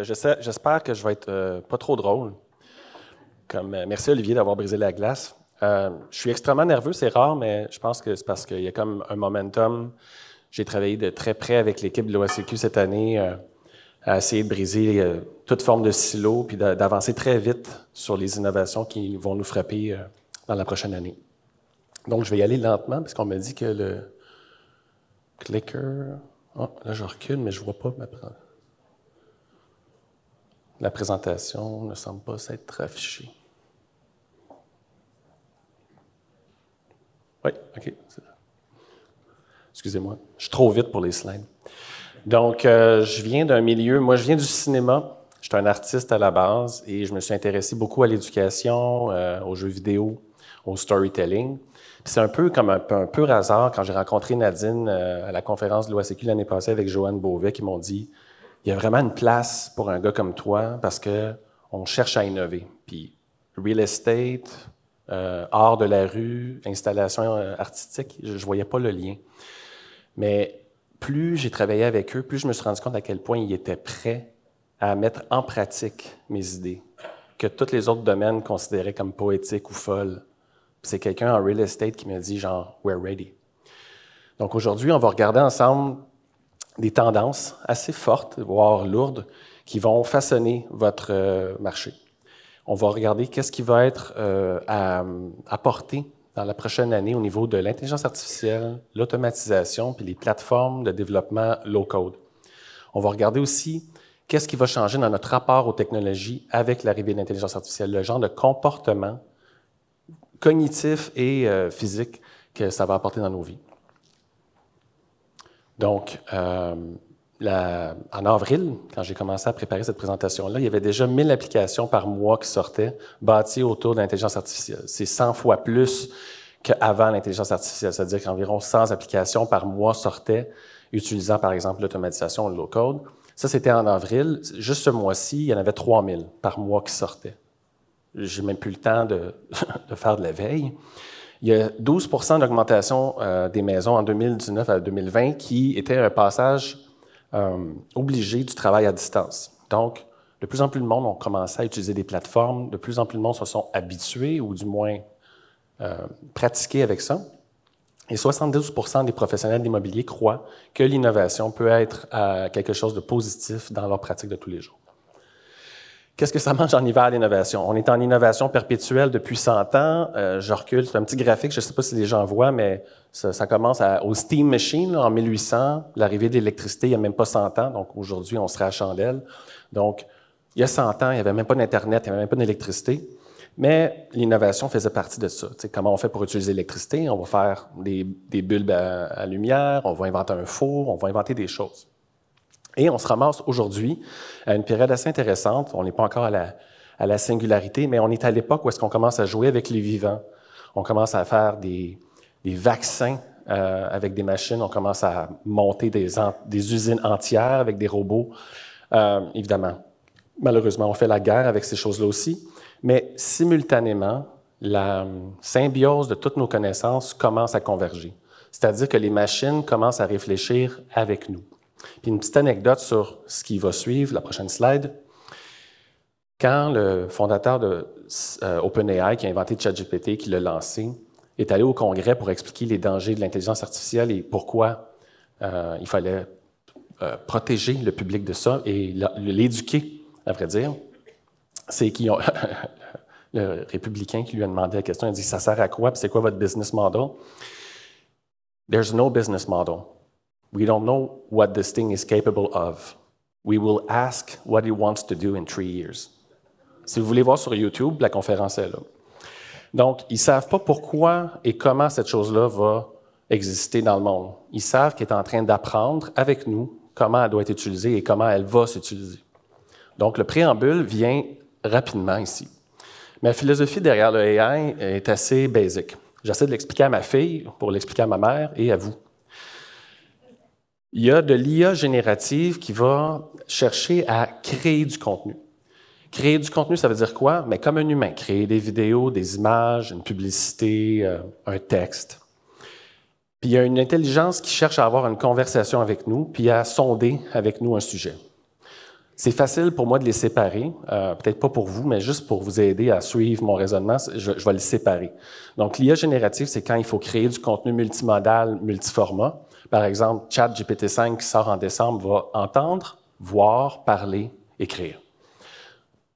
j'espère que je vais être pas trop drôle. Merci Olivier d'avoir brisé la glace. Je suis extrêmement nerveux, c'est rare, mais je pense que c'est parce qu'il y a comme un momentum. J'ai travaillé de très près avec l'équipe de l'OACQ cette année à essayer de briser toute forme de silo puis d'avancer très vite sur les innovations qui vont nous frapper dans la prochaine année. Donc, je vais y aller lentement parce qu'on m'a dit que le clicker... Oh, là, je recule, mais je ne vois pas la présentation ne semble pas s'être affichée. Oui, OK. Excusez-moi, je suis trop vite pour les slides. Donc, je viens d'un milieu... Moi, je viens du cinéma. Je suis un artiste à la base et je me suis intéressé beaucoup à l'éducation, aux jeux vidéo, au storytelling. C'est un peu comme un pur hasard quand j'ai rencontré Nadine à la conférence de l'OACQ l'année passée avec Joanne Beauvais qui m'ont dit « Il y a vraiment une place pour un gars comme toi parce qu'on cherche à innover. » Puis real estate, art de la rue, installation artistique, je ne voyais pas le lien. Mais plus j'ai travaillé avec eux, plus je me suis rendu compte à quel point ils étaient prêts à mettre en pratique mes idées, que tous les autres domaines considéraient comme poétiques ou folles. C'est quelqu'un en real estate qui m'a dit genre « We're ready ». Donc aujourd'hui, on va regarder ensemble des tendances assez fortes, voire lourdes, qui vont façonner votre marché. On va regarder qu'est-ce qui va être apporté dans la prochaine année au niveau de l'intelligence artificielle, l'automatisation puis les plateformes de développement low-code. On va regarder aussi qu'est-ce qui va changer dans notre rapport aux technologies avec l'arrivée de l'intelligence artificielle, le genre de comportement cognitif et physique que ça va apporter dans nos vies. Donc, en avril, quand j'ai commencé à préparer cette présentation-là, il y avait déjà 1000 applications par mois qui sortaient, bâties autour de l'intelligence artificielle. C'est 100 fois plus qu'avant l'intelligence artificielle, c'est-à-dire qu'environ 100 applications par mois sortaient, utilisant par exemple l'automatisation ou le low-code. Ça, c'était en avril. Juste ce mois-ci, il y en avait 3000 par mois qui sortaient. J'ai même plus le temps de faire de la veille. Il y a 12 % d'augmentation des maisons en 2019 à 2020 qui était un passage obligé du travail à distance. Donc, de plus en plus de monde ont commencé à utiliser des plateformes, de plus en plus de monde se sont habitués ou du moins pratiqués avec ça. Et 72 % des professionnels d'immobilier croient que l'innovation peut être quelque chose de positif dans leur pratique de tous les jours. Qu'est-ce que ça mange en hiver, l'innovation? On est en innovation perpétuelle depuis 100 ans. Je recule, c'est un petit graphique, je ne sais pas si les gens voient, mais ça commence au steam machine là, en 1800. L'arrivée de l'électricité, il n'y a même pas 100 ans, donc aujourd'hui, on serait à chandelle. Donc, il y a 100 ans, il n'y avait même pas d'Internet, il n'y avait même pas d'électricité. Mais l'innovation faisait partie de ça. T'sais, comment on fait pour utiliser l'électricité? On va faire des bulbes à lumière, on va inventer un four, on va inventer des choses. Et on se ramasse aujourd'hui à une période assez intéressante. On n'est pas encore à la singularité, mais on est à l'époque où est-ce qu'on commence à jouer avec les vivants. On commence à faire des vaccins avec des machines. On commence à monter des usines entières avec des robots. Évidemment, malheureusement, on fait la guerre avec ces choses-là aussi. Mais simultanément, la symbiose de toutes nos connaissances commence à converger. C'est-à-dire que les machines commencent à réfléchir avec nous. Puis une petite anecdote sur ce qui va suivre, la prochaine slide. Quand le fondateur de OpenAI, qui a inventé ChatGPT, qui l'a lancé, est allé au Congrès pour expliquer les dangers de l'intelligence artificielle et pourquoi il fallait protéger le public de ça et l'éduquer, à vrai dire, c'est qu'ils ont le républicain qui lui a demandé la question, il a dit « Ça sert à quoi? C'est quoi votre business model? » There's no business model. We don't know what this thing is capable of. We will ask what it wants to do in 3 years. Si vous voulez voir sur YouTube, la conférence est là. Donc, ils ne savent pas pourquoi et comment cette chose-là va exister dans le monde. Ils savent qu'elle est en train d'apprendre avec nous comment elle doit être utilisée et comment elle va s'utiliser. Donc, le préambule vient rapidement ici. Mais la philosophie derrière le AI est assez basique. J'essaie de l'expliquer à ma fille pour l'expliquer à ma mère et à vous. Il y a de l'IA générative qui va chercher à créer du contenu. Créer du contenu, ça veut dire quoi? Mais comme un humain, créer des vidéos, des images, une publicité, un texte. Puis il y a une intelligence qui cherche à avoir une conversation avec nous, puis à sonder avec nous un sujet. C'est facile pour moi de les séparer, peut-être pas pour vous, mais juste pour vous aider à suivre mon raisonnement, je vais les séparer. Donc, l'IA générative, c'est quand il faut créer du contenu multimodal, multiformat. Par exemple, ChatGPT-5 qui sort en décembre va entendre, voir, parler, écrire.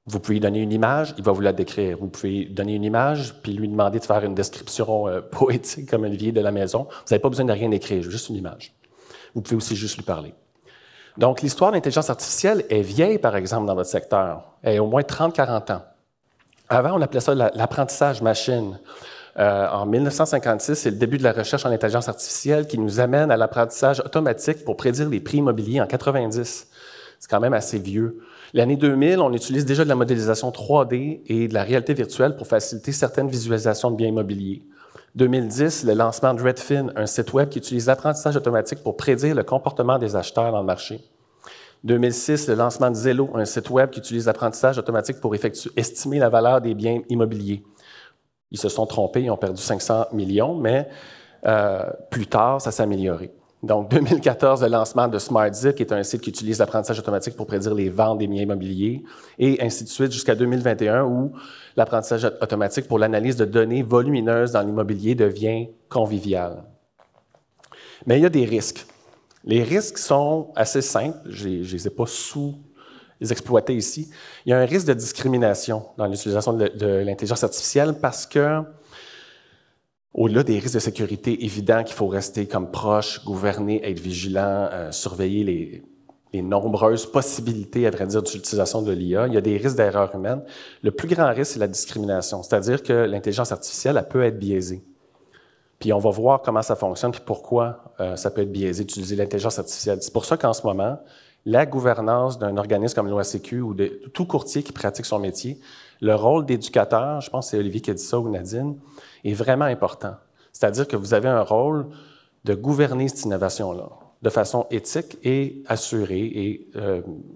Vous pouvez lui donner une image, il va vous la décrire. Vous pouvez donner une image, puis lui demander de faire une description poétique comme Olivier de la maison. Vous n'avez pas besoin de rien écrire, juste une image. Vous pouvez aussi juste lui parler. Donc, l'histoire de l'intelligence artificielle est vieille, par exemple, dans votre secteur. Elle a au moins 30-40 ans. Avant, on appelait ça l'apprentissage machine. En 1956, c'est le début de la recherche en intelligence artificielle qui nous amène à l'apprentissage automatique pour prédire les prix immobiliers en 90. C'est quand même assez vieux. L'année 2000, on utilise déjà de la modélisation 3D et de la réalité virtuelle pour faciliter certaines visualisations de biens immobiliers. 2010, le lancement de Redfin, un site web qui utilise l'apprentissage automatique pour prédire le comportement des acheteurs dans le marché. 2006, le lancement de Zillow, un site web qui utilise l'apprentissage automatique pour estimer la valeur des biens immobiliers. Ils se sont trompés, ils ont perdu 500 millions, mais plus tard, ça s'est amélioré. Donc, 2014, le lancement de SmartZip, qui est un site qui utilise l'apprentissage automatique pour prédire les ventes des biens immobiliers, et ainsi de suite jusqu'à 2021, où l'apprentissage automatique pour l'analyse de données volumineuses dans l'immobilier devient convivial. Mais il y a des risques. Les risques sont assez simples, je ne les ai pas sous-exploités ici. Il y a un risque de discrimination dans l'utilisation de l'intelligence artificielle parce que au-delà des risques de sécurité évidents qu'il faut rester comme proche, gouverner, être vigilant, surveiller les nombreuses possibilités, à vrai dire, d'utilisation de l'IA, il y a des risques d'erreur humaine. Le plus grand risque, c'est la discrimination, c'est-à-dire que l'intelligence artificielle, elle peut être biaisée. Puis on va voir comment ça fonctionne puis pourquoi ça peut être biaisé d'utiliser l'intelligence artificielle. C'est pour ça qu'en ce moment, la gouvernance d'un organisme comme l'OACQ ou de tout courtier qui pratique son métier, le rôle d'éducateur, je pense que c'est Olivier qui a dit ça ou Nadine, est vraiment important. C'est-à-dire que vous avez un rôle de gouverner cette innovation-là de façon éthique et assurée et,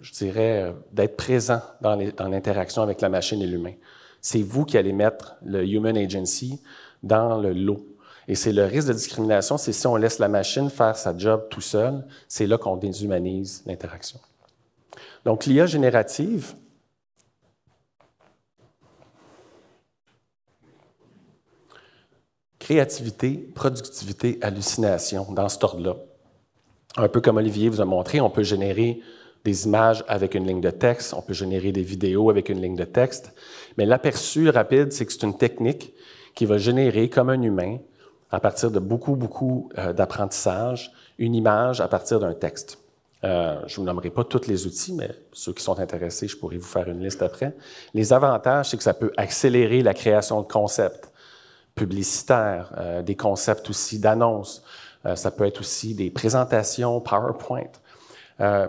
je dirais, d'être présent dans l'interaction avec la machine et l'humain. C'est vous qui allez mettre le Human Agency dans le lot. Et c'est le risque de discrimination, c'est si on laisse la machine faire sa job tout seul, c'est là qu'on déshumanise l'interaction. Donc, l'IA générative, créativité, productivité, hallucination, dans cet ordre-là. Un peu comme Olivier vous a montré, on peut générer des images avec une ligne de texte, on peut générer des vidéos avec une ligne de texte, mais l'aperçu rapide, c'est que c'est une technique qui va générer, comme un humain, à partir de beaucoup d'apprentissage, une image à partir d'un texte. Je ne vous nommerai pas tous les outils, mais ceux qui sont intéressés, je pourrais vous faire une liste après. Les avantages, c'est que ça peut accélérer la création de concepts publicitaires, des concepts aussi d'annonces. Ça peut être aussi des présentations PowerPoint.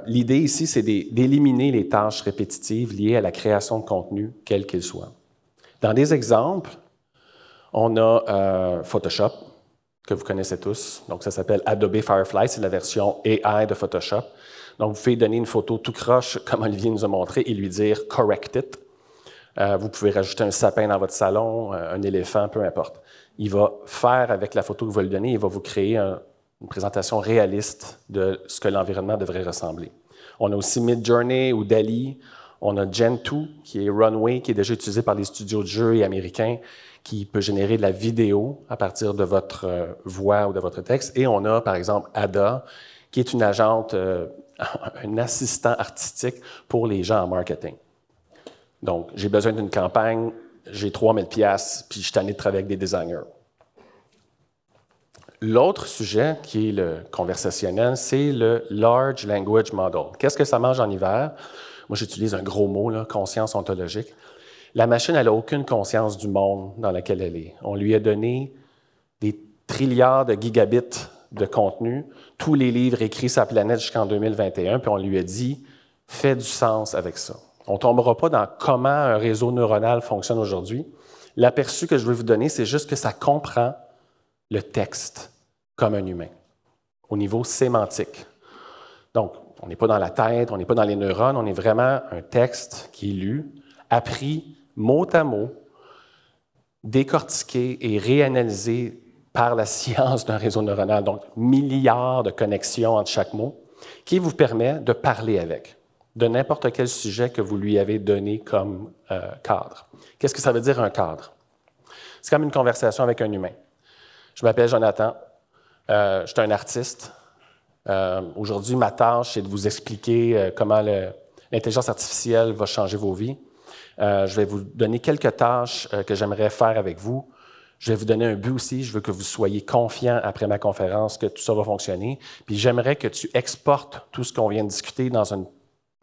L'idée ici, c'est d'éliminer les tâches répétitives liées à la création de contenu, quel qu'il soit. Dans des exemples, on a Photoshop, que vous connaissez tous. Donc, ça s'appelle Adobe Firefly, c'est la version AI de Photoshop. Donc, vous pouvez donner une photo tout croche, comme Olivier nous a montré, et lui dire « correct it ». Vous pouvez rajouter un sapin dans votre salon, un éléphant, peu importe. Il va faire avec la photo que vous lui donnez, il va vous créer une présentation réaliste de ce que l'environnement devrait ressembler. On a aussi Midjourney ou DALL-E. On a Gen2, qui est Runway, qui est déjà utilisé par les studios de jeux américains, qui peut générer de la vidéo à partir de votre voix ou de votre texte. Et on a, par exemple, Ada, qui est une agente, un assistant artistique pour les gens en marketing. Donc, j'ai besoin d'une campagne, j'ai 3000 $, puis je suis tanné de travailler avec des designers. L'autre sujet, qui est le conversationnel, c'est le Large Language Model. Qu'est-ce que ça mange en hiver? Moi, j'utilise un gros mot, là, conscience ontologique. La machine, elle n'a aucune conscience du monde dans lequel elle est. On lui a donné des trilliards de gigabits de contenu, tous les livres écrits sur la planète jusqu'en 2021, puis on lui a dit « fais du sens avec ça ». On ne tombera pas dans comment un réseau neuronal fonctionne aujourd'hui. L'aperçu que je veux vous donner, c'est juste que ça comprend le texte comme un humain, au niveau sémantique. Donc, on n'est pas dans la tête, on n'est pas dans les neurones, on est vraiment un texte qui est lu, appris mot à mot, décortiqué et réanalysé par la science d'un réseau neuronal, donc milliards de connexions entre chaque mot, qui vous permet de parler avec. de n'importe quel sujet que vous lui avez donné comme cadre. Qu'est-ce que ça veut dire un cadre? C'est comme une conversation avec un humain. Je m'appelle Jonathan, je suis un artiste. Aujourd'hui, ma tâche, c'est de vous expliquer comment l'intelligence artificielle va changer vos vies. Je vais vous donner quelques tâches que j'aimerais faire avec vous. Je vais vous donner un but aussi. Je veux que vous soyez confiants après ma conférence que tout ça va fonctionner. Puis j'aimerais que tu exportes tout ce qu'on vient de discuter dans une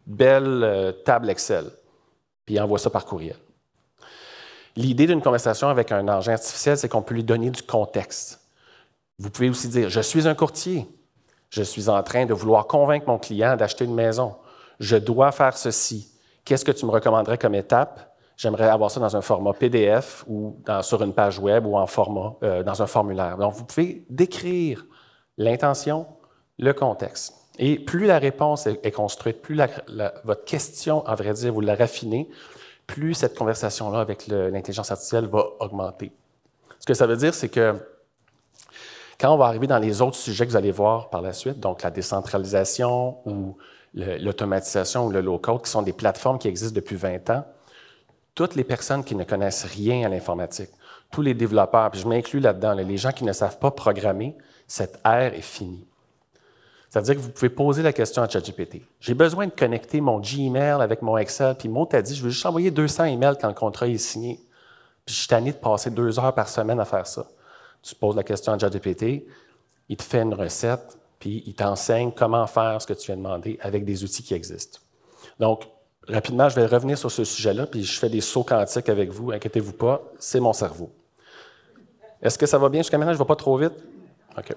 belle table Excel, puis envoie ça par courriel. L'idée d'une conversation avec un engin artificiel, c'est qu'on peut lui donner du contexte. Vous pouvez aussi dire « Je suis un courtier. Je suis en train de vouloir convaincre mon client d'acheter une maison. Je dois faire ceci. Qu'est-ce que tu me recommanderais comme étape? J'aimerais avoir ça dans un format PDF ou sur une page web ou dans un formulaire. » Donc, vous pouvez décrire l'intention, le contexte. Et plus la réponse est construite, plus votre question, à vrai dire, vous la raffinez, plus cette conversation-là avec l'intelligence artificielle va augmenter. Ce que ça veut dire, c'est que quand on va arriver dans les autres sujets que vous allez voir par la suite, donc la décentralisation ou l'automatisation ou le low-code, qui sont des plateformes qui existent depuis 20 ans, toutes les personnes qui ne connaissent rien à l'informatique, tous les développeurs, puis je m'inclus là-dedans, les gens qui ne savent pas programmer, cette ère est finie. C'est-à-dire que vous pouvez poser la question à ChatGPT. J'ai besoin de connecter mon Gmail avec mon Excel, puis moi, t'as dit, je veux juste envoyer 200 emails quand le contrat est signé. Puis je suis tanné de passer 2 heures par semaine à faire ça. Tu poses la question à ChatGPT, il te fait une recette, puis il t'enseigne comment faire ce que tu viens de demander avec des outils qui existent. Donc, rapidement, je vais revenir sur ce sujet-là, puis je fais des sauts quantiques avec vous, inquiétez-vous pas, c'est mon cerveau. Est-ce que ça va bien jusqu'à maintenant? Je ne vais pas trop vite? OK.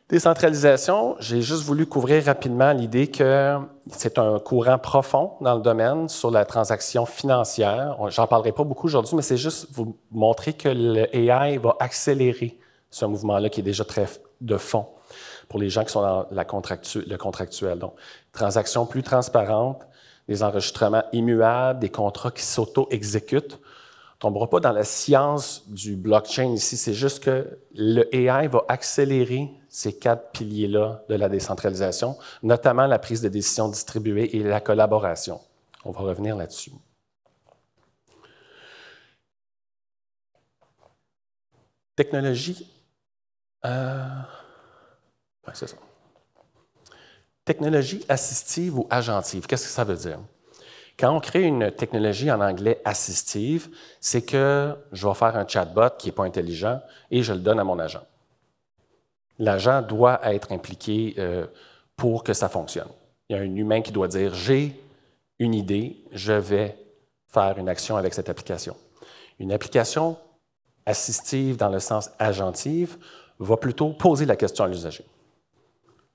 Décentralisation, j'ai juste voulu couvrir rapidement l'idée que c'est un courant profond dans le domaine sur la transaction financière. J'en parlerai pas beaucoup aujourd'hui, mais c'est juste vous montrer que le AI va accélérer ce mouvement-là qui est déjà très de fond pour les gens qui sont dans le contractuel. Donc, transactions plus transparentes, des enregistrements immuables, des contrats qui s'auto-exécutent. On ne tombera pas dans la science du blockchain ici, c'est juste que le AI va accélérer ces 4 piliers-là de la décentralisation, notamment la prise de décision distribuée et la collaboration. On va revenir là-dessus. Technologie. Ouais, c'est ça. Technologie assistive ou agentive, qu'est-ce que ça veut dire? Quand on crée une technologie en anglais assistive, c'est que je vais faire un chatbot qui n'est pas intelligent et je le donne à mon agent. L'agent doit être impliqué pour que ça fonctionne. Il y a un humain qui doit dire « j'ai une idée, je vais faire une action avec cette application ». Une application assistive dans le sens agentive va plutôt poser la question à l'usager.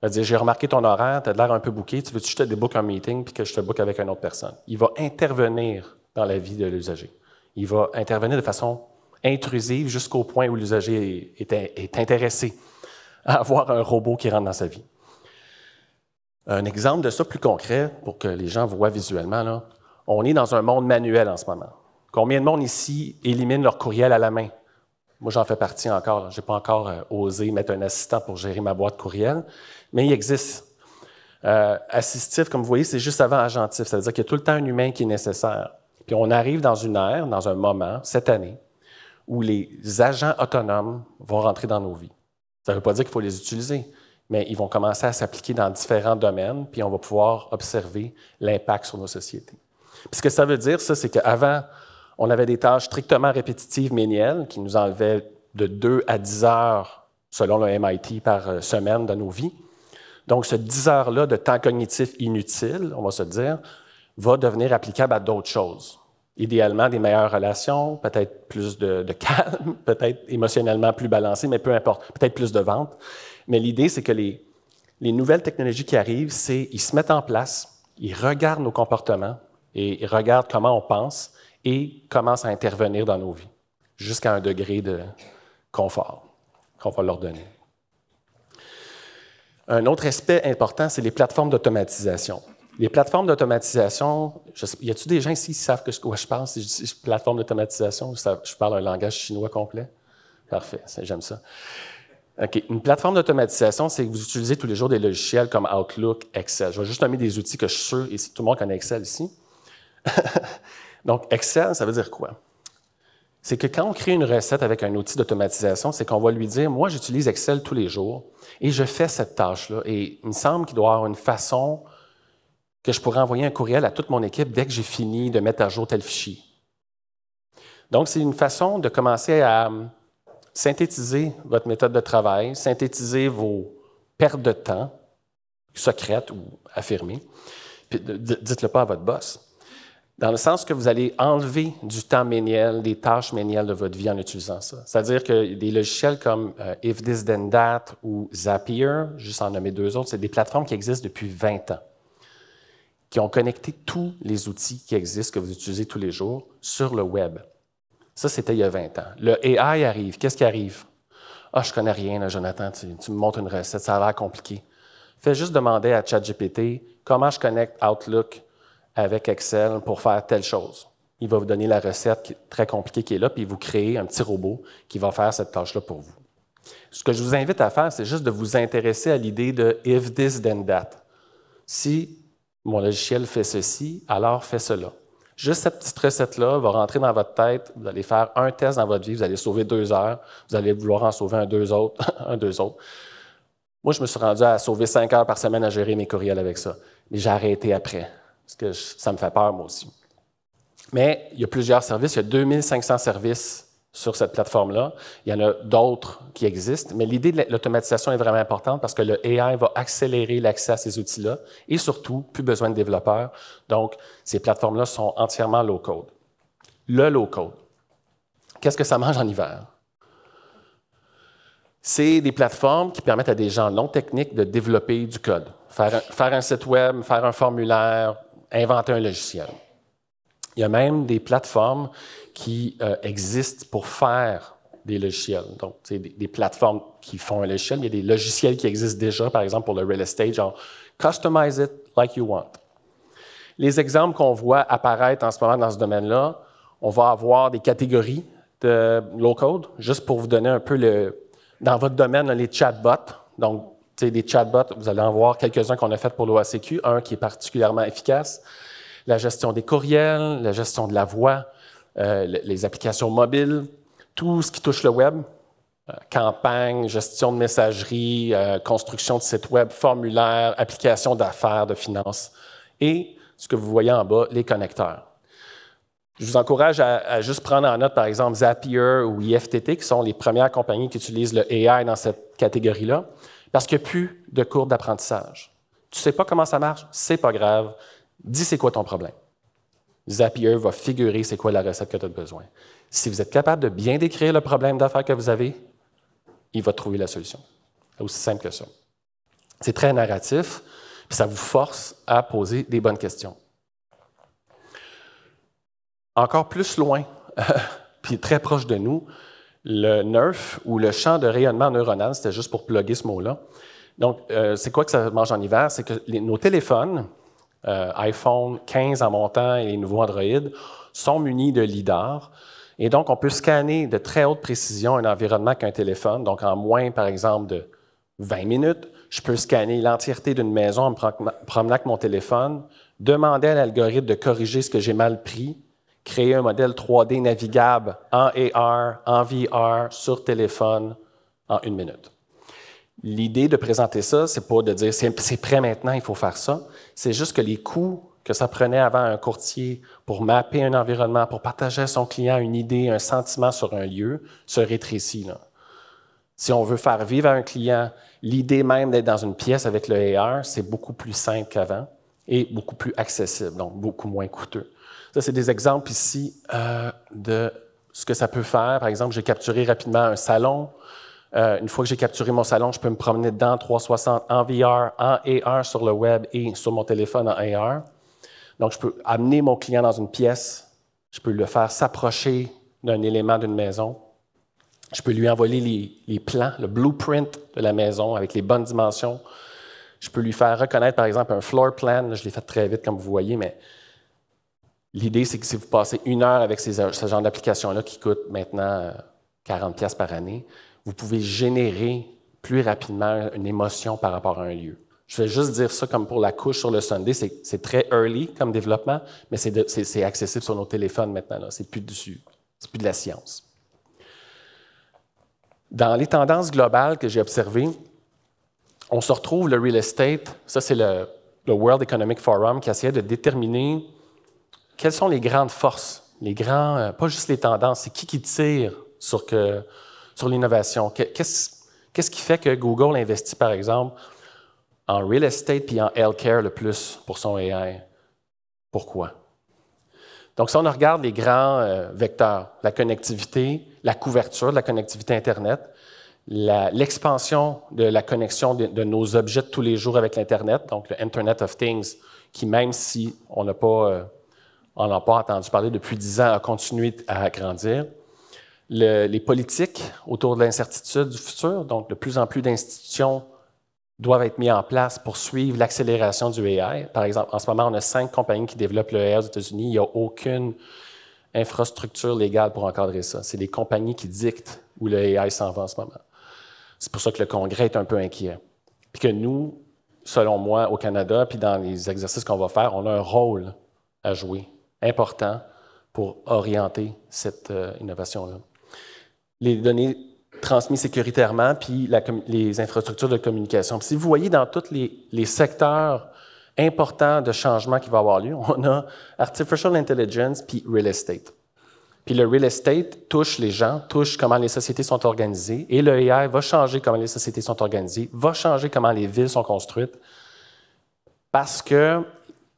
Il va dire « j'ai remarqué ton horaire, tu as l'air un peu booké, tu veux que je te débook un meeting puis que je te book avec une autre personne ». Il va intervenir dans la vie de l'usager. Il va intervenir de façon intrusive jusqu'au point où l'usager est intéressé à avoir un robot qui rentre dans sa vie. Un exemple de ça plus concret, pour que les gens voient visuellement, là, on est dans un monde manuel en ce moment. Combien de monde ici élimine leur courriel à la main? Moi, j'en fais partie encore. Je n'ai pas encore osé mettre un assistant pour gérer ma boîte courriel, mais il existe. Assistif, comme vous voyez, c'est juste avant agentif, c'est-à-dire qu'il y a tout le temps un humain qui est nécessaire. Puis on arrive dans une ère, dans un moment, cette année, où les agents autonomes vont rentrer dans nos vies. Ça ne veut pas dire qu'il faut les utiliser, mais ils vont commencer à s'appliquer dans différents domaines, puis on va pouvoir observer l'impact sur nos sociétés. Puis ce que ça veut dire, ça, c'est qu'avant, on avait des tâches strictement répétitives ménielles qui nous enlevaient de 2 à 10 heures, selon le MIT, par semaine dans nos vies. Donc, ce 10 heures-là de temps cognitif inutile, on va se dire, va devenir applicable à d'autres choses. Idéalement, des meilleures relations, peut-être plus de calme, peut-être émotionnellement plus balancé, mais peu importe, peut-être plus de ventes. Mais l'idée, c'est que les nouvelles technologies qui arrivent, c'est ils se mettent en place, ils regardent nos comportements et ils regardent comment on pense et commencent à intervenir dans nos vies, jusqu'à un degré de confort qu'on va leur donner. Un autre aspect important, c'est les plateformes d'automatisation. Les plateformes d'automatisation, y a-t-il des gens ici qui savent de quoi je parle si je dis plateforme d'automatisation? Je parle un langage chinois complet? Parfait, j'aime ça. OK. Une plateforme d'automatisation, c'est que vous utilisez tous les jours des logiciels comme Outlook, Excel. Je vais juste nommer des outils que je suis sûr, et tout le monde connaît Excel ici. Donc, Excel, ça veut dire quoi? C'est que quand on crée une recette avec un outil d'automatisation, c'est qu'on va lui dire, moi, j'utilise Excel tous les jours et je fais cette tâche-là. Et il me semble qu'il doit y avoir une façon que je pourrais envoyer un courriel à toute mon équipe dès que j'ai fini de mettre à jour tel fichier. Donc, c'est une façon de commencer à synthétiser votre méthode de travail, synthétiser vos pertes de temps, secrètes ou affirmées, puis dites-le pas à votre boss. Dans le sens que vous allez enlever du temps méniel, des tâches ménielles de votre vie en utilisant ça. C'est-à-dire que des logiciels comme If This Then That ou Zapier, juste en nommer deux autres, c'est des plateformes qui existent depuis 20 ans, qui ont connecté tous les outils qui existent, que vous utilisez tous les jours, sur le web. Ça, c'était il y a 20 ans. Le AI arrive. Qu'est-ce qui arrive? Ah, je connais rien, là, Jonathan, tu me montres une recette, ça a l'air compliqué. Fais juste demander à ChatGPT comment je connecte Outlook avec Excel pour faire telle chose. Il va vous donner la recette très compliquée qui est là, puis vous créez un petit robot qui va faire cette tâche-là pour vous. Ce que je vous invite à faire, c'est juste de vous intéresser à l'idée de « if this, then that ». Si mon logiciel fait ceci, alors fais cela. Juste cette petite recette-là va rentrer dans votre tête, vous allez faire un test dans votre vie, vous allez sauver 2 heures, vous allez vouloir en sauver deux autres. Moi, je me suis rendu à sauver 5 heures par semaine à gérer mes courriels avec ça, mais j'ai arrêté après. Parce que ça me fait peur, moi aussi. Mais il y a plusieurs services. Il y a 2500 services sur cette plateforme-là. Il y en a d'autres qui existent. Mais l'idée de l'automatisation est vraiment importante parce que le AI va accélérer l'accès à ces outils-là et surtout, plus besoin de développeurs. Donc, ces plateformes-là sont entièrement low-code. Le low-code. Qu'est-ce que ça mange en hiver? C'est des plateformes qui permettent à des gens non techniques de développer du code. Faire un site web, faire un formulaire, inventer un logiciel. Il y a même des plateformes qui existent pour faire des logiciels. Donc, des plateformes qui font un logiciel. Il y a des logiciels qui existent déjà, par exemple pour le real estate, genre « Customize it like you want ». Les exemples qu'on voit apparaître en ce moment dans ce domaine-là, on va avoir des catégories de low-code, juste pour vous donner un peu dans votre domaine, les chatbots. Donc, des chatbots, vous allez en voir quelques-uns qu'on a fait pour l'OACQ, un qui est particulièrement efficace. La gestion des courriels, la gestion de la voix, les applications mobiles, tout ce qui touche le web, campagne, gestion de messagerie, construction de sites web, formulaires, applications d'affaires, de finances, et ce que vous voyez en bas, les connecteurs. Je vous encourage à juste prendre en note, par exemple, Zapier ou IFTT, qui sont les premières compagnies qui utilisent le AI dans cette catégorie-là, parce qu'il n'y a plus de cours d'apprentissage. Tu ne sais pas comment ça marche? C'est pas grave. Dis c'est quoi ton problème. Zapier va figurer c'est quoi la recette que tu as besoin. Si vous êtes capable de bien décrire le problème d'affaires que vous avez, il va trouver la solution. C'est aussi simple que ça. C'est très narratif, puis ça vous force à poser des bonnes questions. Encore plus loin, puis très proche de nous, le NERF, ou le champ de rayonnement neuronal, c'était juste pour plugger ce mot-là. Donc, c'est quoi que ça mange en hiver? C'est que nos téléphones, iPhone 15 en montant et les nouveaux Android, sont munis de LIDAR. Et donc, on peut scanner de très haute précision un environnement qu'un téléphone. Donc, en moins, par exemple, de 20 minutes, je peux scanner l'entièreté d'une maison en me promenant avec mon téléphone, demander à l'algorithme de corriger ce que j'ai mal pris, créer un modèle 3D navigable en AR, en VR, sur téléphone, en 1 minute. L'idée de présenter ça, c'est pas de dire c'est prêt maintenant, il faut faire ça. C'est juste que les coûts que ça prenait avant un courtier pour mapper un environnement, pour partager à son client une idée, un sentiment sur un lieu, se rétrécit, là. Si on veut faire vivre à un client l'idée même d'être dans une pièce avec le AR, c'est beaucoup plus simple qu'avant et beaucoup plus accessible, donc beaucoup moins coûteux. Ça, c'est des exemples ici de ce que ça peut faire. Par exemple, j'ai capturé rapidement un salon. Une fois que j'ai capturé mon salon, je peux me promener dedans 360 en VR, en AR sur le web et sur mon téléphone en AR. Donc, je peux amener mon client dans une pièce. Je peux le faire s'approcher d'un élément d'une maison. Je peux lui envoyer les plans, le blueprint de la maison avec les bonnes dimensions. Je peux lui faire reconnaître, par exemple, un floor plan. Là, je l'ai fait très vite, comme vous voyez, mais l'idée, c'est que si vous passez 1 heure avec ce genre d'application-là qui coûte maintenant 40$ par année, vous pouvez générer plus rapidement une émotion par rapport à un lieu. Je vais juste dire ça comme pour la couche sur le Sunday, c'est très early comme développement, mais c'est accessible sur nos téléphones maintenant. C'est plus de la science. Dans les tendances globales que j'ai observées, on se retrouve le real estate, ça c'est le World Economic Forum qui essayait de déterminer quelles sont les grandes forces, pas juste les tendances, c'est qui tire sur l'innovation. Qu'est-ce qui fait que Google investit, par exemple, en real estate puis en healthcare le plus pour son AI? Pourquoi? Donc, si on regarde les grands vecteurs, la connectivité, la couverture de la connectivité Internet, l'expansion de la connexion de nos objets de tous les jours avec l'Internet, donc le Internet of Things, qui même si on n'a pas entendu parler depuis 10 ans, a continué à grandir. Les politiques autour de l'incertitude du futur, donc de plus en plus d'institutions doivent être mises en place pour suivre l'accélération du AI. Par exemple, en ce moment, on a 5 compagnies qui développent le AI aux États-Unis. Il n'y a aucune infrastructure légale pour encadrer ça. C'est les compagnies qui dictent où le AI s'en va en ce moment. C'est pour ça que le Congrès est un peu inquiet. Puis que nous, selon moi, au Canada, puis dans les exercices qu'on va faire, on a un rôle à jouer important pour orienter cette innovation-là. Les données transmises sécuritairement, puis les infrastructures de communication. Puis si vous voyez dans tous les secteurs importants de changement qui va avoir lieu, on a Artificial Intelligence puis Real Estate. Puis le Real Estate touche les gens, touche comment les sociétés sont organisées, et le AI va changer comment les sociétés sont organisées, va changer comment les villes sont construites, parce que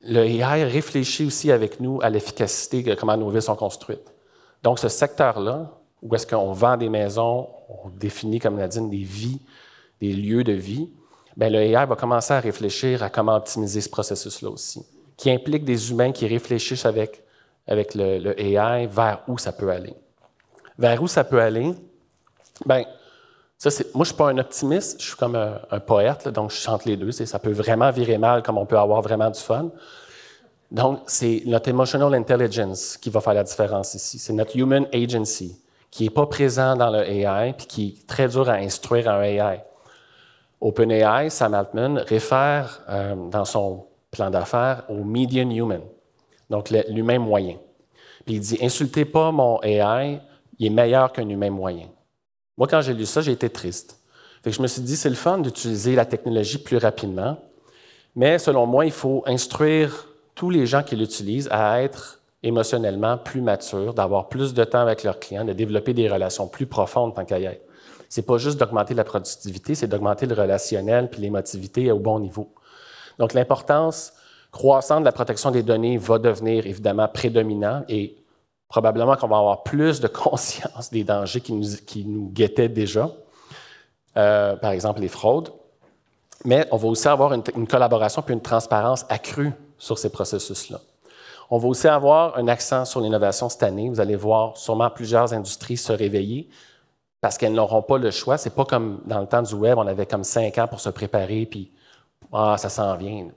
le AI réfléchit aussi avec nous à l'efficacité de comment nos villes sont construites. Donc, ce secteur-là, où est-ce qu'on vend des maisons, on définit, comme Nadine, des vies, des lieux de vie, bien, le AI va commencer à réfléchir à comment optimiser ce processus-là aussi, qui implique des humains qui réfléchissent avec le AI vers où ça peut aller. Vers où ça peut aller? Bien, moi, je ne suis pas un optimiste, je suis comme un poète, là, donc je chante les deux. Ça peut vraiment virer mal comme on peut avoir vraiment du fun. Donc, c'est notre emotional intelligence qui va faire la différence ici. C'est notre human agency qui n'est pas présent dans le AI puis qui est très dur à instruire un AI. OpenAI, Sam Altman, réfère dans son plan d'affaires au median human, donc l'humain moyen. Puis il dit « Insultez pas mon AI, il est meilleur qu'un humain moyen ». Moi, quand j'ai lu ça, j'ai été triste. Fait que je me suis dit, c'est le fun d'utiliser la technologie plus rapidement, mais selon moi, il faut instruire tous les gens qui l'utilisent à être émotionnellement plus matures, d'avoir plus de temps avec leurs clients, de développer des relations plus profondes tant qu'à y être. C'est pas juste d'augmenter la productivité, c'est d'augmenter le relationnel puis l'émotivité au bon niveau. Donc, l'importance croissante de la protection des données va devenir évidemment prédominant et probablement qu'on va avoir plus de conscience des dangers qui nous guettaient déjà, par exemple les fraudes, mais on va aussi avoir une collaboration puis une transparence accrue sur ces processus-là. On va aussi avoir un accent sur l'innovation cette année. Vous allez voir sûrement plusieurs industries se réveiller parce qu'elles n'auront pas le choix. C'est pas comme dans le temps du web, on avait comme 5 ans pour se préparer, puis ça s'en vient.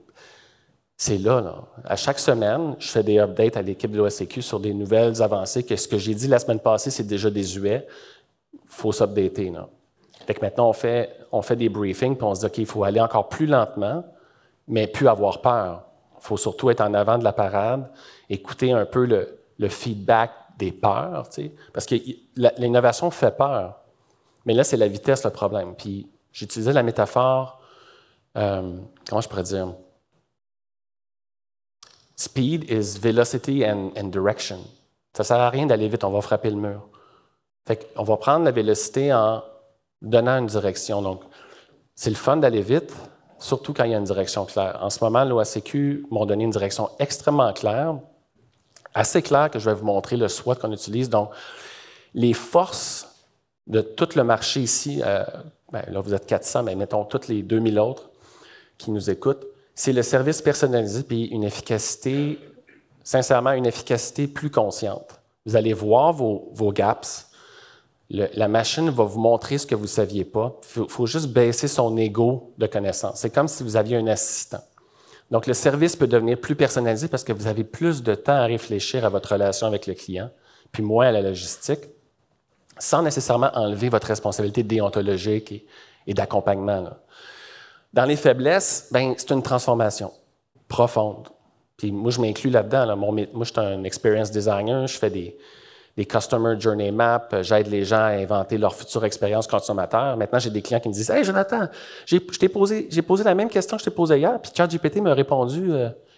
C'est là. À chaque semaine, je fais des updates à l'équipe de l'OSCQ sur des nouvelles avancées, que ce que j'ai dit la semaine passée, c'est déjà désuet. Il faut s'updater. Fait que maintenant, on fait des briefings, puis on se dit, OK, il faut aller encore plus lentement, mais plus avoir peur. Il faut surtout être en avant de la parade, écouter un peu le feedback des peurs, parce que l'innovation fait peur. Mais là, c'est la vitesse le problème. Puis j'utilisais la métaphore, comment je pourrais dire? Speed is velocity and direction. Ça ne sert à rien d'aller vite, on va frapper le mur. Fait qu'on va prendre la vélocité en donnant une direction. Donc, c'est le fun d'aller vite, surtout quand il y a une direction claire. En ce moment, l'OACQ m'ont donné une direction extrêmement claire, assez claire que je vais vous montrer le SWOT qu'on utilise. Donc, les forces de tout le marché ici, là vous êtes 400, mais mettons toutes les 2000 autres qui nous écoutent, c'est le service personnalisé puis une efficacité, sincèrement, une efficacité plus consciente. Vous allez voir vos gaps. La machine va vous montrer ce que vous ne saviez pas. Il faut juste baisser son ego de connaissance. C'est comme si vous aviez un assistant. Donc, le service peut devenir plus personnalisé parce que vous avez plus de temps à réfléchir à votre relation avec le client, puis moins à la logistique, sans nécessairement enlever votre responsabilité déontologique et d'accompagnement. Là. Dans les faiblesses, ben, c'est une transformation profonde. Puis moi, je m'inclus là-dedans. Là. Moi, je suis un experience designer, je fais des Customer Journey Maps, j'aide les gens à inventer leur future expérience consommateur. Maintenant, j'ai des clients qui me disent « Hey, Jonathan, j'ai posé la même question que je t'ai posée hier, puis ChatGPT m'a répondu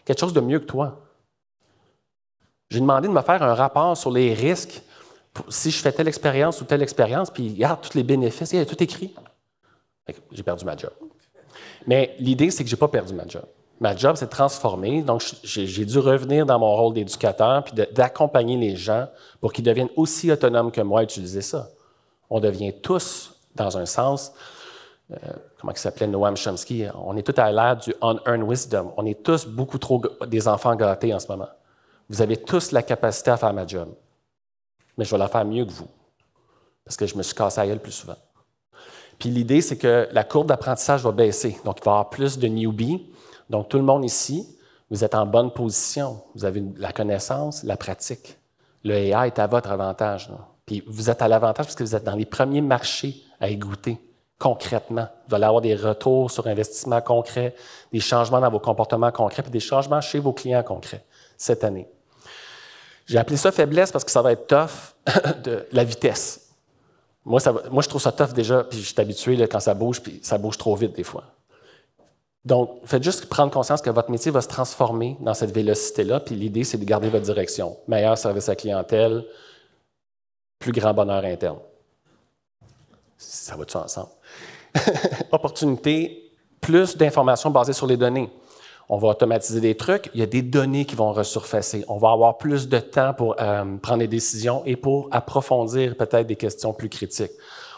quelque chose de mieux que toi. » J'ai demandé de me faire un rapport sur les risques si je fais telle expérience ou telle expérience, puis regarde tous les bénéfices, il y a tout écrit. J'ai perdu ma job. Mais l'idée, c'est que je n'ai pas perdu ma job. Ma job, c'est de transformer. Donc, j'ai dû revenir dans mon rôle d'éducateur puis d'accompagner les gens pour qu'ils deviennent aussi autonomes que moi à utiliser ça. On devient tous, dans un sens, comment il s'appelait Noam Chomsky, on est tous à l'ère du unearned wisdom. On est tous beaucoup trop des enfants gâtés en ce moment. Vous avez tous la capacité à faire ma job. Mais je vais la faire mieux que vous. Parce que je me suis cassé la gueule plus souvent. Puis l'idée, c'est que la courbe d'apprentissage va baisser. Donc, il va y avoir plus de newbies. Donc, tout le monde ici, vous êtes en bonne position. Vous avez la connaissance, la pratique. Le AI est à votre avantage. Là. Puis vous êtes à l'avantage parce que vous êtes dans les premiers marchés à y goûter concrètement. Vous allez avoir des retours sur investissement concret, des changements dans vos comportements concrets, puis des changements chez vos clients concrets cette année. J'ai appelé ça faiblesse parce que ça va être tough de la vitesse. Moi, je trouve ça tough déjà, puis je suis habitué là, quand ça bouge, puis ça bouge trop vite des fois. Donc, faites juste prendre conscience que votre métier va se transformer dans cette vélocité-là, puis l'idée, c'est de garder votre direction. Meilleur service à la clientèle, plus grand bonheur interne. Ça va-tu ensemble? Opportunité, plus d'informations basées sur les données. On va automatiser des trucs, il y a des données qui vont resurfacer. On va avoir plus de temps pour prendre des décisions et pour approfondir peut-être des questions plus critiques.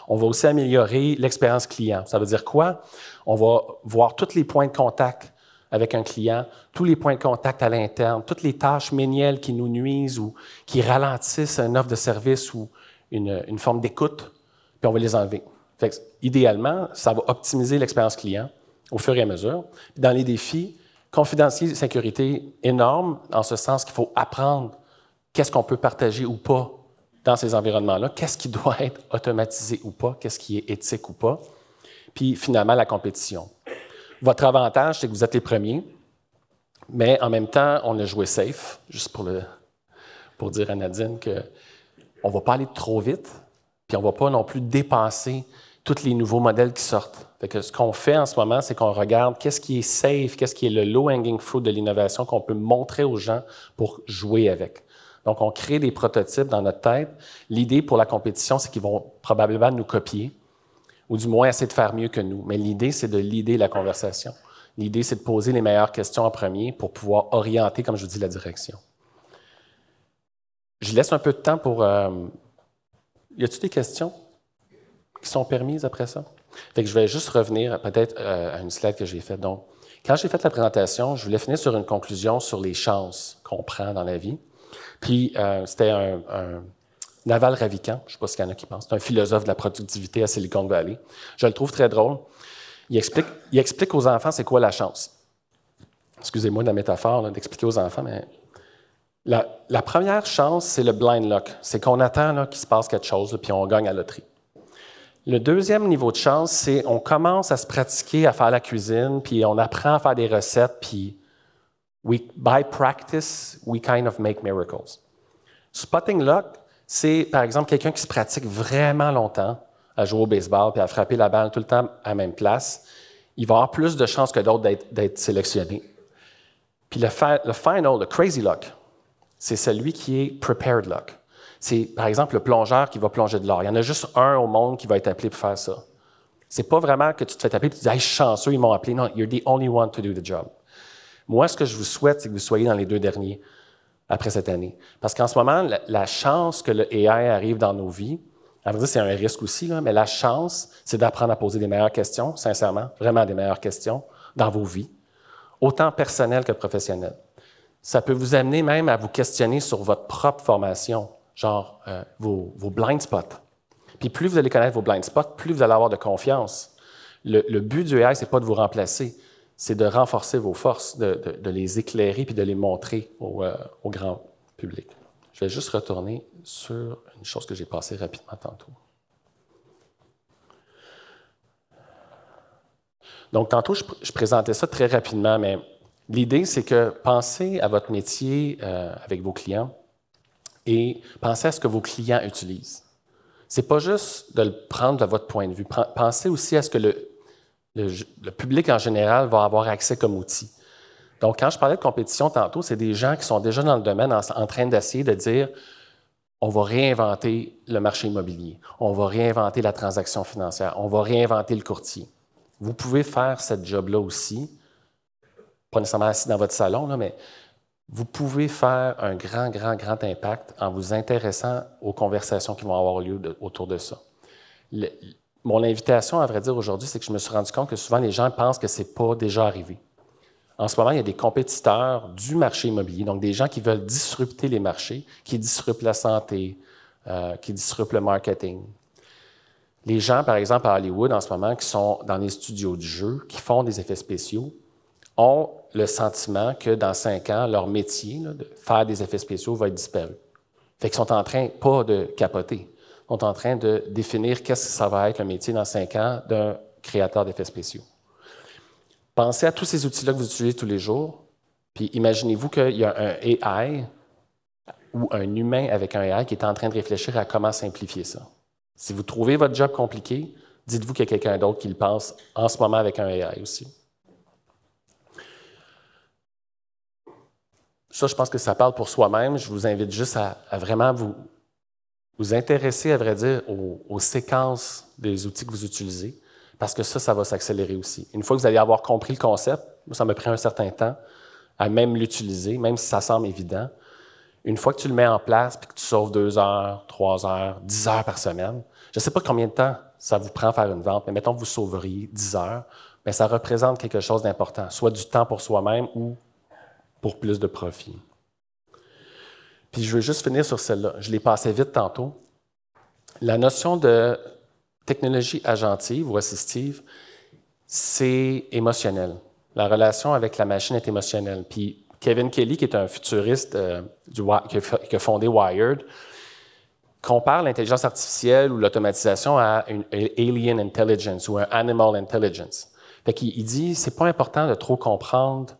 On va aussi améliorer l'expérience client. Ça veut dire quoi? On va voir tous les points de contact avec un client, tous les points de contact à l'interne, toutes les tâches ménielles qui nous nuisent ou qui ralentissent une offre de service ou une forme d'écoute, puis on va les enlever. Fait que, idéalement, ça va optimiser l'expérience client au fur et à mesure. Puis dans les défis, confidentialité et sécurité énorme, en ce sens qu'il faut apprendre qu'est-ce qu'on peut partager ou pas dans ces environnements-là, qu'est-ce qui doit être automatisé ou pas, qu'est-ce qui est éthique ou pas. Puis finalement, la compétition. Votre avantage, c'est que vous êtes les premiers, mais en même temps, on a joué safe, juste pour dire à Nadine qu'on ne va pas aller trop vite, puis on ne va pas non plus dépasser tous les nouveaux modèles qui sortent. Fait que ce qu'on fait en ce moment, c'est qu'on regarde qu'est-ce qui est safe, qu'est-ce qui est le low-hanging fruit de l'innovation qu'on peut montrer aux gens pour jouer avec. Donc, on crée des prototypes dans notre tête. L'idée pour la compétition, c'est qu'ils vont probablement nous copier, ou du moins essayer de faire mieux que nous. Mais l'idée, c'est de leader la conversation. L'idée, c'est de poser les meilleures questions en premier pour pouvoir orienter, comme je vous dis, la direction. Je laisse un peu de temps pour... Y a-t-il des questions qui sont permises après ça? Fait que je vais juste revenir peut-être à une slide que j'ai faite. Donc, quand j'ai fait la présentation, je voulais finir sur une conclusion sur les chances qu'on prend dans la vie. Puis, c'était un Naval Ravikant, je ne sais pas s'il y en a qui pensent, c'est un philosophe de la productivité à Silicon Valley. Je le trouve très drôle. Il explique aux enfants c'est quoi la chance. Excusez-moi de la métaphore d'expliquer aux enfants, mais la première chance, c'est le blind luck. C'est qu'on attend qu'il se passe quelque chose, puis on gagne à la loterie. Le deuxième niveau de chance, c'est qu'on commence à se pratiquer à faire la cuisine, puis on apprend à faire des recettes, puis by practice, we kind of make miracles. Spotting luck, c'est par exemple quelqu'un qui se pratique vraiment longtemps à jouer au baseball puis à frapper la balle tout le temps à la même place. Il va avoir plus de chances que d'autres d'être sélectionné. Puis le final, le crazy luck, c'est celui qui est prepared luck. C'est, par exemple, le plongeur qui va plonger de l'or. Il y en a juste un au monde qui va être appelé pour faire ça. C'est pas vraiment que tu te fais appeler et tu dis « Hey, je suis chanceux, ils m'ont appelé ». Non, you're the only one to do the job. Moi, ce que je vous souhaite, c'est que vous soyez dans les 2 derniers après cette année. Parce qu'en ce moment, la chance que le AI arrive dans nos vies, à vrai dire, c'est un risque aussi, là, mais la chance, c'est d'apprendre à poser des meilleures questions, sincèrement, vraiment des meilleures questions dans vos vies, autant personnelles que professionnelles. Ça peut vous amener même à vous questionner sur votre propre formation, genre vos blind spots. Puis plus vous allez connaître vos blind spots, plus vous allez avoir de confiance. Le but du AI, ce n'est pas de vous remplacer, c'est de renforcer vos forces, de les éclairer puis de les montrer au grand public. Je vais juste retourner sur une chose que j'ai passée rapidement tantôt. Donc, tantôt, je présentais ça très rapidement, mais l'idée, c'est que pensez à votre métier avec vos clients et pensez à ce que vos clients utilisent. Ce n'est pas juste de le prendre de votre point de vue. Pensez aussi à ce que le public en général va avoir accès comme outil. Donc, quand je parlais de compétition tantôt, c'est des gens qui sont déjà dans le domaine en train d'essayer de dire on va réinventer le marché immobilier, on va réinventer la transaction financière, on va réinventer le courtier. Vous pouvez faire cette job-là aussi, pas nécessairement assis dans votre salon, là, mais vous pouvez faire un grand impact en vous intéressant aux conversations qui vont avoir lieu autour de ça. Mon invitation, à vrai dire, aujourd'hui, c'est que je me suis rendu compte que souvent les gens pensent que ce n'est pas déjà arrivé. En ce moment, il y a des compétiteurs du marché immobilier, donc des gens qui veulent disrupter les marchés, qui disruptent la santé, qui disruptent le marketing. Les gens, par exemple, à Hollywood, en ce moment, qui sont dans les studios de jeu, qui font des effets spéciaux, ont le sentiment que dans 5 ans, leur métier, là, de faire des effets spéciaux, va être disparu. Fait qu'ils sont en train, pas de capoter, ils sont en train de définir qu'est-ce que ça va être le métier dans 5 ans d'un créateur d'effets spéciaux. Pensez à tous ces outils-là que vous utilisez tous les jours, puis imaginez-vous qu'il y a un AI ou un humain avec un AI qui est en train de réfléchir à comment simplifier ça. Si vous trouvez votre job compliqué, dites-vous qu'il y a quelqu'un d'autre qui le pense en ce moment avec un AI aussi. Ça, je pense que ça parle pour soi-même. Je vous invite juste à vraiment vous intéresser, à vrai dire, aux séquences des outils que vous utilisez, parce que ça va s'accélérer aussi. Une fois que vous allez avoir compris le concept, ça m'a pris un certain temps à même l'utiliser, même si ça semble évident. Une fois que tu le mets en place et que tu sauves 2 heures, 3 heures, 10 heures par semaine, je ne sais pas combien de temps ça vous prend faire une vente, mais mettons que vous sauveriez 10 heures, bien, ça représente quelque chose d'important, soit du temps pour soi-même ou pour plus de profit. Puis je veux juste finir sur celle-là. Je l'ai passé vite tantôt. La notion de technologie agentive ou assistive, c'est émotionnel. La relation avec la machine est émotionnelle. Puis Kevin Kelly, qui est un futuriste qui a fondé Wired, compare l'intelligence artificielle ou l'automatisation à une alien intelligence ou un animal intelligence. Fait qu'il dit, c'est pas important de trop comprendre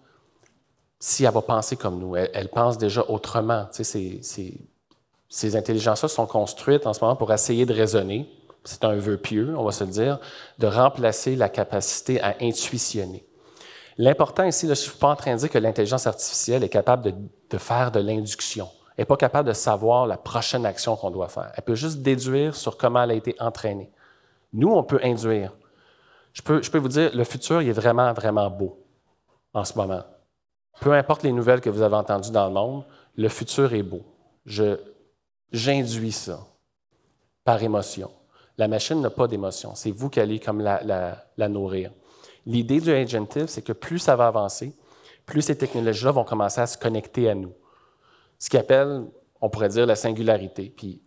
si elle va penser comme nous. Elle pense déjà autrement. Tu sais, ces intelligences-là sont construites en ce moment pour essayer de raisonner. C'est un vœu pieux, on va se le dire, de remplacer la capacité à intuitionner. L'important ici, là, je ne suis pas en train de dire que l'intelligence artificielle est capable de faire de l'induction. Elle n'est pas capable de savoir la prochaine action qu'on doit faire. Elle peut juste déduire sur comment elle a été entraînée. Nous, on peut induire. Je peux vous dire, le futur, il est vraiment beau en ce moment. Peu importe les nouvelles que vous avez entendues dans le monde, le futur est beau. J'induis ça par émotion. La machine n'a pas d'émotion. C'est vous qui allez comme la nourrir. L'idée du agentive, c'est que plus ça va avancer, plus ces technologies-là vont commencer à se connecter à nous. Ce qu'ils appellent, on pourrait dire, la singularité. Puis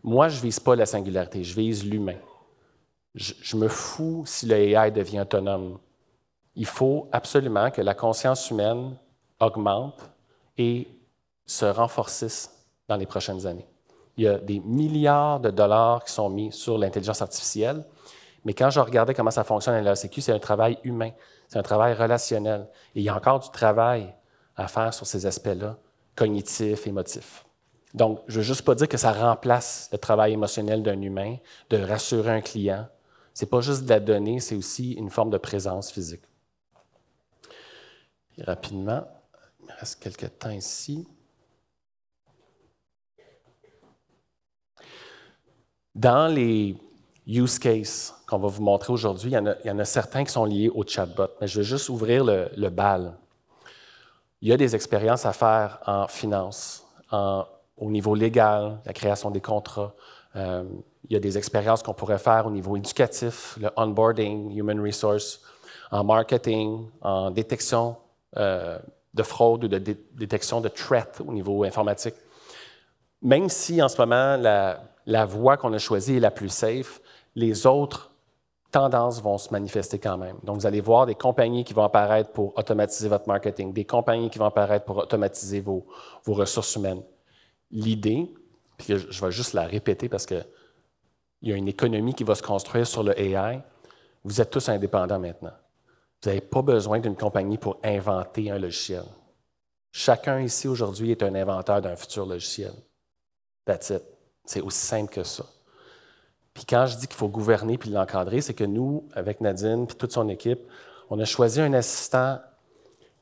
moi, je ne vise pas la singularité, je vise l'humain. Je me fous si le AI devient autonome. Il faut absolument que la conscience humaine augmente et se renforcisse dans les prochaines années. Il y a des milliards de dollars qui sont mis sur l'intelligence artificielle, mais quand je regardais comment ça fonctionne à l'ACQ, c'est un travail humain, c'est un travail relationnel. Et il y a encore du travail à faire sur ces aspects-là, cognitifs, émotifs. Donc, je ne veux juste pas dire que ça remplace le travail émotionnel d'un humain, de rassurer un client. Ce n'est pas juste de la donnée, c'est aussi une forme de présence physique. Et rapidement, il me reste quelques temps ici. Dans les use cases qu'on va vous montrer aujourd'hui, il y en a certains qui sont liés au chatbot, mais je vais juste ouvrir le bal. Il y a des expériences à faire en finance, au niveau légal, la création des contrats. Il y a des expériences qu'on pourrait faire au niveau éducatif, le onboarding, human resource, en marketing, en détection de fraude ou de détection de threat au niveau informatique. Même si en ce moment, la voie qu'on a choisie est la plus safe, les autres tendances vont se manifester quand même. Donc, vous allez voir des compagnies qui vont apparaître pour automatiser votre marketing, des compagnies qui vont apparaître pour automatiser vos ressources humaines. L'idée, puis je vais juste la répéter parce qu'il y a une économie qui va se construire sur le AI, vous êtes tous indépendants maintenant. Vous n'avez pas besoin d'une compagnie pour inventer un logiciel. Chacun ici aujourd'hui est un inventeur d'un futur logiciel. That's it. C'est aussi simple que ça. Puis quand je dis qu'il faut gouverner puis l'encadrer, c'est que nous, avec Nadine puis toute son équipe, on a choisi un assistant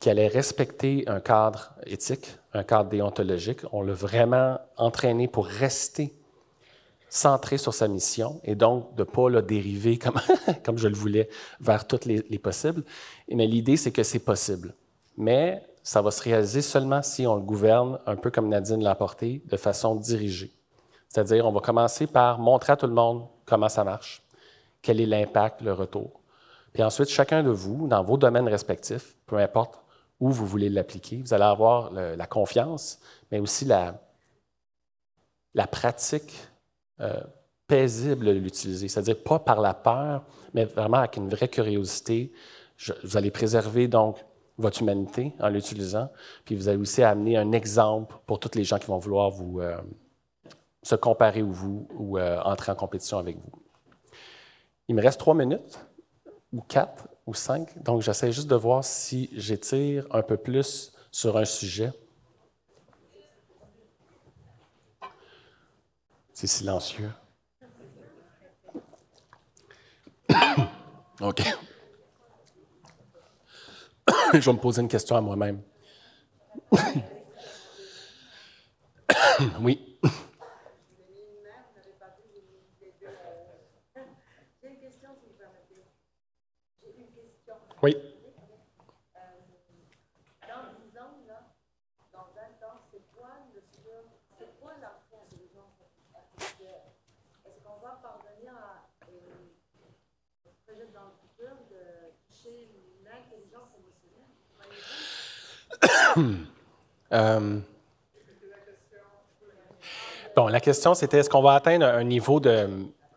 qui allait respecter un cadre éthique, un cadre déontologique. On l'a vraiment entraîné pour rester centré sur sa mission et donc de ne pas le dériver comme je le voulais vers toutes les possibles. Mais l'idée, c'est que c'est possible. Mais ça va se réaliser seulement si on le gouverne, un peu comme Nadine l'a apporté, de façon dirigée. C'est-à-dire, on va commencer par montrer à tout le monde comment ça marche, quel est l'impact, le retour. Puis ensuite, chacun de vous, dans vos domaines respectifs, peu importe où vous voulez l'appliquer, vous allez avoir la confiance, mais aussi la pratique paisible de l'utiliser. C'est-à-dire pas par la peur, mais vraiment avec une vraie curiosité. Vous allez préserver donc votre humanité en l'utilisant, puis vous allez aussi amener un exemple pour tous les gens qui vont vouloir vous se comparer ou entrer en compétition avec vous. Il me reste 3 minutes, ou 4, ou 5, donc j'essaie juste de voir si j'étire un peu plus sur un sujet. C'est silencieux. OK. Je vais me poser une question à moi-même. Oui. Oui. Dans 10 ans, dans 20 ans, c'est quoi l'avenir de l'intelligence artificielle? Est-ce qu'on va parvenir à projeter dans le futur de toucher l'intelligence émotionnelle? Bon, la question, c'était est-ce qu'on va atteindre un niveau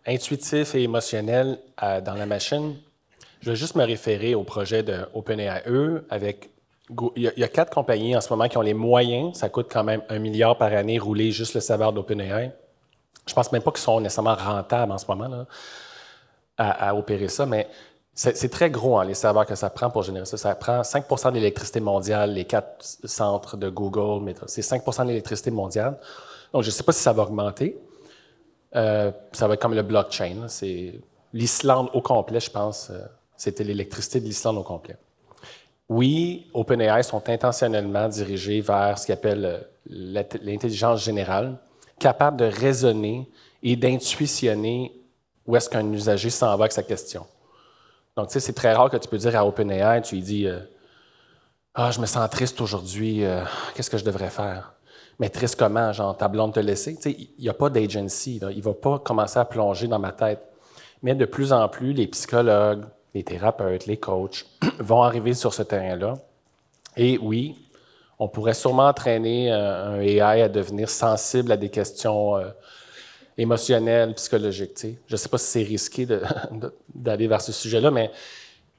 intuitif et émotionnel dans la machine? Je vais juste me référer au projet de OpenAI. Il y a 4 compagnies en ce moment qui ont les moyens. Ça coûte quand même 1 milliard par année rouler juste le serveur d'OpenAI. Je ne pense même pas qu'ils sont nécessairement rentables en ce moment là, à opérer ça, mais c'est très gros, hein, les serveurs que ça prend pour générer ça. Ça prend 5 de l'électricité mondiale, les 4 centres de Google, c'est 5 de l'électricité mondiale. Donc, je ne sais pas si ça va augmenter. Ça va être comme le blockchain. C'est l'Islande au complet, je pense. C'était l'électricité de l'Islande au complet. Oui, OpenAI sont intentionnellement dirigés vers ce qu'ils appellent l'intelligence générale, capable de raisonner et d'intuitionner où est-ce qu'un usager s'en va avec sa question. Donc, tu sais, c'est très rare que tu peux dire à OpenAI, tu lui dis je me sens triste aujourd'hui, qu'est-ce que je devrais faire? Mais triste comment? Genre, ta blonde te laisser? Tu sais, il n'y a pas d'agency. Il ne va pas commencer à plonger dans ma tête. Mais de plus en plus, les psychologues, les thérapeutes, les coachs vont arriver sur ce terrain-là. Et oui, on pourrait sûrement entraîner un AI à devenir sensible à des questions émotionnelles, psychologiques. Tu sais. Je ne sais pas si c'est risqué d'aller vers ce sujet-là, mais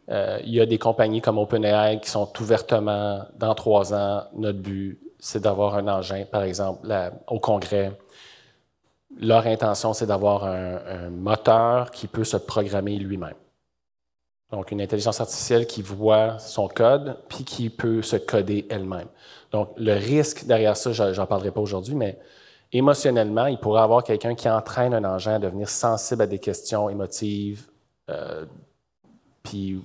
il y a des compagnies comme OpenAI qui sont ouvertement, dans 3 ans, notre but, c'est d'avoir un engin, par exemple, au Congrès. Leur intention, c'est d'avoir un moteur qui peut se programmer lui-même. Donc, une intelligence artificielle qui voit son code, puis qui peut se coder elle-même. Donc, le risque derrière ça, j'en parlerai pas aujourd'hui, mais émotionnellement, il pourrait y avoir quelqu'un qui entraîne un engin à devenir sensible à des questions émotives, puis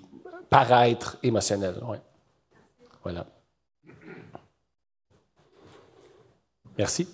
paraître émotionnel. Ouais. Voilà. Merci.